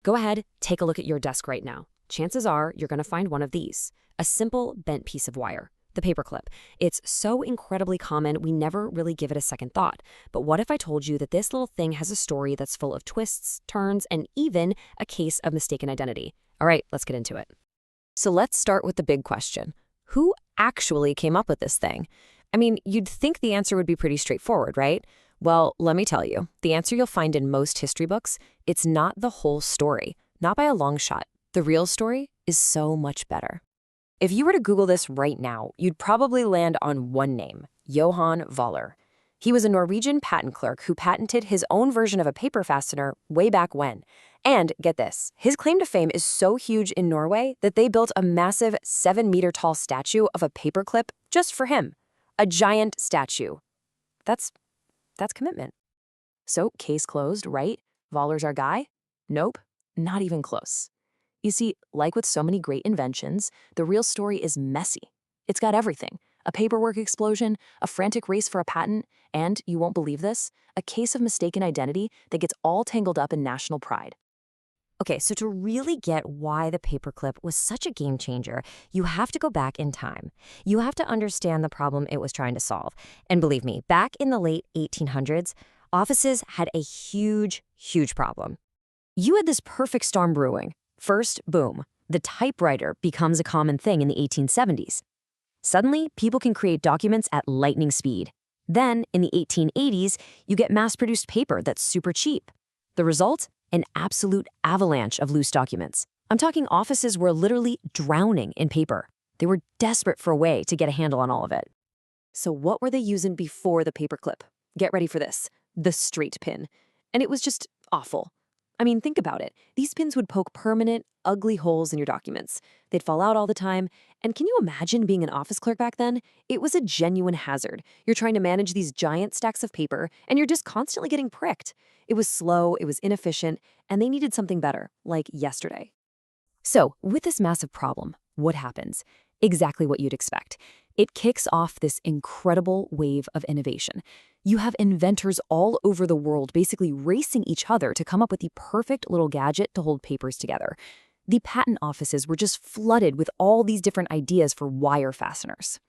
Go ahead, take a look at your desk right now. Chances are you're going to find one of these, a simple bent piece of wire, the paperclip. It's so incredibly common, we never really give it a second thought. But what if I told you that this little thing has a story that's full of twists, turns, and even a case of mistaken identity? All right, let's get into it. So let's start with the big question. Who actually came up with this thing? I mean, you'd think the answer would be pretty straightforward, right? Well, let me tell you, the answer you'll find in most history books, it's not the whole story, not by a long shot. The real story is so much better. If you were to Google this right now, you'd probably land on one name, Johan Vaaler. He was a Norwegian patent clerk who patented his own version of a paper fastener way back when. And get this, his claim to fame is so huge in Norway that they built a massive 7-meter-tall statue of a paperclip just for him. A giant statue. That's commitment. So, case closed, right? Vaaler's our guy? Nope, not even close. You see, like with so many great inventions, the real story is messy. It's got everything. A paperwork explosion, a frantic race for a patent, and, you won't believe this, a case of mistaken identity that gets all tangled up in national pride. Okay, so to really get why the paperclip was such a game changer, you have to go back in time. You have to understand the problem it was trying to solve. And believe me, back in the late 1800s, offices had a huge, huge problem. You had this perfect storm brewing. First, boom, the typewriter becomes a common thing in the 1870s. Suddenly, people can create documents at lightning speed. Then, in the 1880s, you get mass-produced paper that's super cheap. The result? An absolute avalanche of loose documents. I'm talking offices were literally drowning in paper. They were desperate for a way to get a handle on all of it. So what were they using before the paperclip? Get ready for this. The straight pin. And it was just awful. I mean, think about it. These pins would poke permanent, ugly holes in your documents. They'd fall out all the time. And can you imagine being an office clerk back then? It was a genuine hazard. You're trying to manage these giant stacks of paper, and you're just constantly getting pricked. It was slow, it was inefficient, and they needed something better, like yesterday. So, with this massive problem, what happens? Exactly what you'd expect. It kicks off this incredible wave of innovation. You have inventors all over the world basically racing each other to come up with the perfect little gadget to hold papers together. The patent offices were just flooded with all these different ideas for wire fasteners.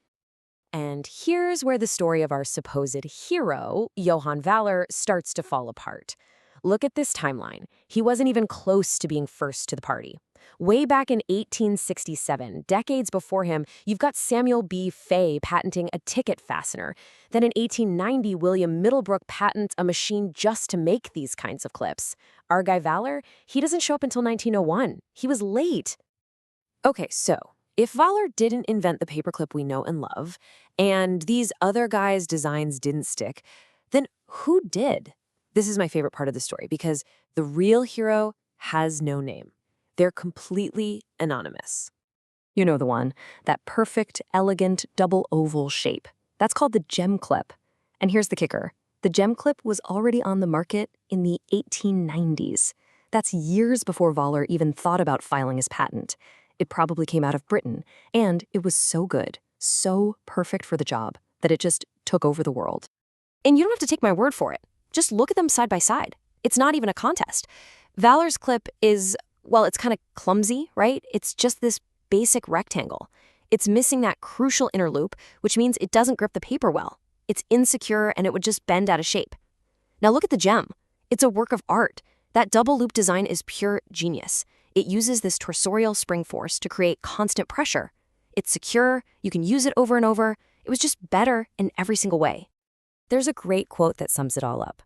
And here's where the story of our supposed hero, Johan Vaaler, starts to fall apart. Look at this timeline. He wasn't even close to being first to the party. Way back in 1867, decades before him, you've got Samuel B. Fay patenting a ticket fastener. Then in 1890, William Middlebrook patents a machine just to make these kinds of clips. Our guy Vaaler, he doesn't show up until 1901. He was late. Okay, so if Vaaler didn't invent the paperclip we know and love, and these other guys' designs didn't stick, then who did? This is my favorite part of the story because the real hero has no name. They're completely anonymous. You know the one, that perfect, elegant, double oval shape. That's called the gem clip. And here's the kicker. The gem clip was already on the market in the 1890s. That's years before Vaaler even thought about filing his patent. It probably came out of Britain, and it was so good, so perfect for the job, that it just took over the world. And you don't have to take my word for it. Just look at them side by side. It's not even a contest. Vaaler's clip is, well, it's kind of clumsy, right? It's just this basic rectangle. It's missing that crucial inner loop, which means it doesn't grip the paper well. It's insecure and it would just bend out of shape. Now look at the gem. It's a work of art. That double loop design is pure genius. It uses this torsorial spring force to create constant pressure. It's secure, you can use it over and over. It was just better in every single way. There's a great quote that sums it all up.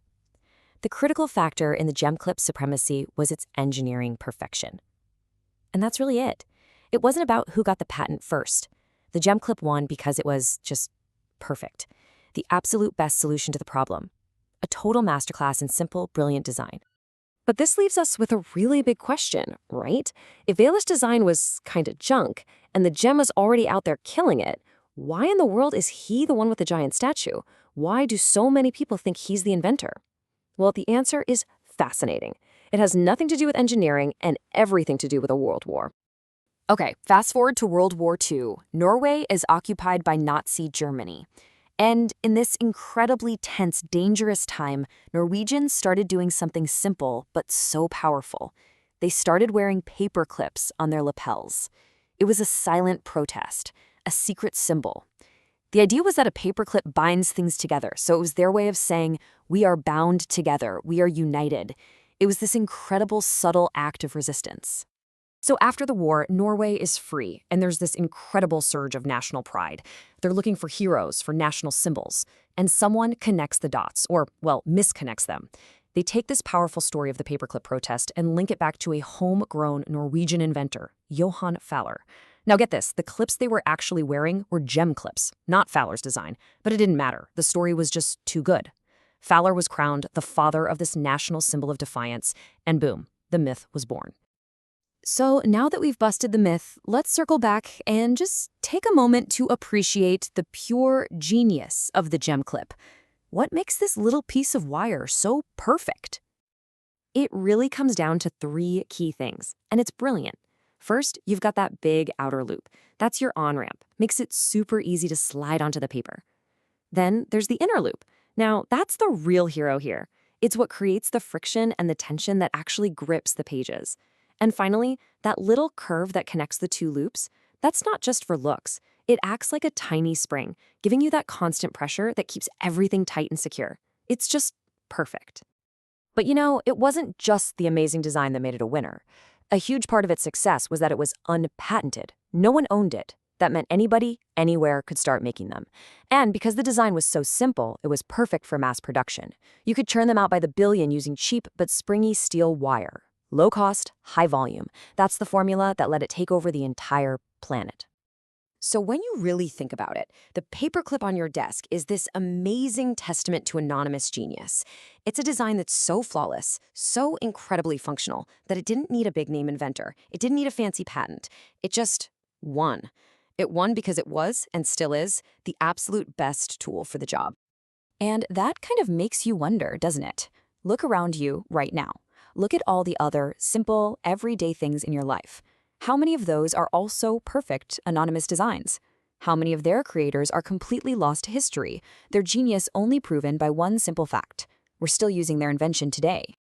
The critical factor in the gem clip's supremacy was its engineering perfection. And that's really it. It wasn't about who got the patent first. The gem clip won because it was just perfect. The absolute best solution to the problem. A total masterclass in simple, brilliant design. But this leaves us with a really big question, right? If Vaaler's design was kind of junk, and the gem was already out there killing it, why in the world is he the one with the giant statue? Why do so many people think he's the inventor? Well, the answer is fascinating. It has nothing to do with engineering and everything to do with a world war. Okay, fast forward to World War II. Norway is occupied by Nazi Germany. And in this incredibly tense, dangerous time, Norwegians started doing something simple but so powerful. They started wearing paper clips on their lapels. It was a silent protest, a secret symbol. The idea was that a paperclip binds things together, so it was their way of saying, we are bound together, we are united. It was this incredible, subtle act of resistance. So after the war, Norway is free, and there's this incredible surge of national pride. They're looking for heroes, for national symbols, and someone connects the dots, or, well, misconnects them. They take this powerful story of the paperclip protest and link it back to a homegrown Norwegian inventor, Johan Vaaler. Now get this, the clips they were actually wearing were gem clips, not Fowler's design, but it didn't matter. The story was just too good. Vaaler was crowned the father of this national symbol of defiance, and boom, the myth was born. So now that we've busted the myth, let's circle back and just take a moment to appreciate the pure genius of the gem clip. What makes this little piece of wire so perfect? It really comes down to 3 key things, and it's brilliant. First, you've got that big outer loop. That's your on-ramp. Makes it super easy to slide onto the paper. Then there's the inner loop. Now, that's the real hero here. It's what creates the friction and the tension that actually grips the pages. And finally, that little curve that connects the 2 loops, that's not just for looks. It acts like a tiny spring, giving you that constant pressure that keeps everything tight and secure. It's just perfect. But you know, it wasn't just the amazing design that made it a winner. A huge part of its success was that it was unpatented. No one owned it. That meant anybody, anywhere could start making them. And because the design was so simple, it was perfect for mass production. You could churn them out by the billion using cheap but springy steel wire. Low cost, high volume. That's the formula that let it take over the entire planet. So when you really think about it, the paperclip on your desk is this amazing testament to anonymous genius. It's a design that's so flawless, so incredibly functional, that it didn't need a big-name inventor. It didn't need a fancy patent. It just won. It won because it was, and still is, the absolute best tool for the job. And that kind of makes you wonder, doesn't it? Look around you right now. Look at all the other, simple, everyday things in your life. How many of those are also perfect, anonymous designs? How many of their creators are completely lost to history, their genius only proven by one simple fact? We're still using their invention today.